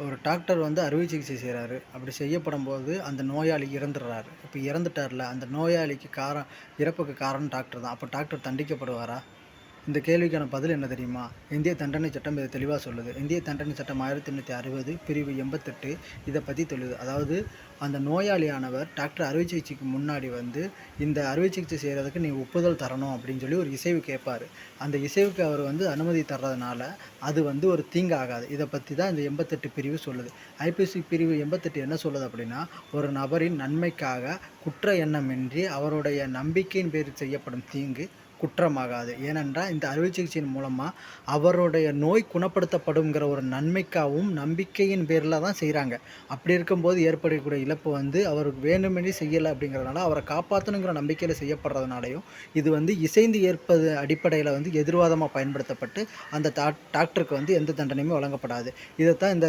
ஒரு டாக்டர் வந்து அறுவை சிகிச்சை செய்கிறாரு. அப்படி செய்யப்படும்போது அந்த நோயாளி இறந்துடுறாரு. இப்ப இறந்துட்டார்ல, அந்த நோயாளிக்கு இறப்புக்கு காரணம் டாக்டர் தான். அப்ப டாக்டர் தண்டிக்கப்படுவாரா? இந்த கேள்விக்கான பதில் என்ன தெரியுமா? இந்திய தண்டனை சட்டம் இத தெளிவா சொல்லுது. இந்திய தண்டனை சட்டம் 1860 பிரிவு 88 இத பத்தி சொல்லுது. அதாவது அந்த நோயாளியானவர் டாக்டர் அறுவை சிகிச்சைக்கு முன்னாடி வந்து, இந்த அறுவை சிகிச்சை செய்றதுக்கு நீ ஒப்புதல் தரணும் அப்படின்னு சொல்லி ஒரு இசைவு கேட்பாரு. அந்த இசைவுக்கு அவர் வந்து அனுமதி தர்றதுனால, அது வந்து ஒரு தீங்கு ஆகாது. இத பத்தி தான் இந்த 88 பிரிவு சொல்லுது. ஐபிசி பிரிவு 88 என்ன சொல்லுது அப்படின்னா, ஒரு நபரின் நன்மைக்காக குற்ற எண்ணமின்றி அவருடைய நம்பிக்கையின் பேரில் செய்யப்படும் தீங்கு குற்றமாகாது. ஏனென்றால், இந்த அறுவை சிகிச்சையின் மூலமா அவருடைய நோய் குணப்படுத்தப்படும்ங்கிற ஒரு நன்மைக்காகவும், நம்பிக்கையின் பேர்ல தான் செய்றாங்க. அப்படி இருக்கும்போது ஏற்படக்கூடிய இழப்பு வந்து அவருக்கு வேணுமென்றே செய்யல அப்படிங்கிறதுனால, அவர காப்பாத்தணுங்கிற நம்பிக்கையில செய்யப்படுறதுனாலயும், இது வந்து இசைந்து ஏற்பது அடிப்படையில வந்து எதிர்வாதமா பயன்படுத்தப்பட்டு, அந்த டாக்டருக்கு வந்து எந்த தண்டனையுமே வழங்கப்படாது. இதத்தான் இந்த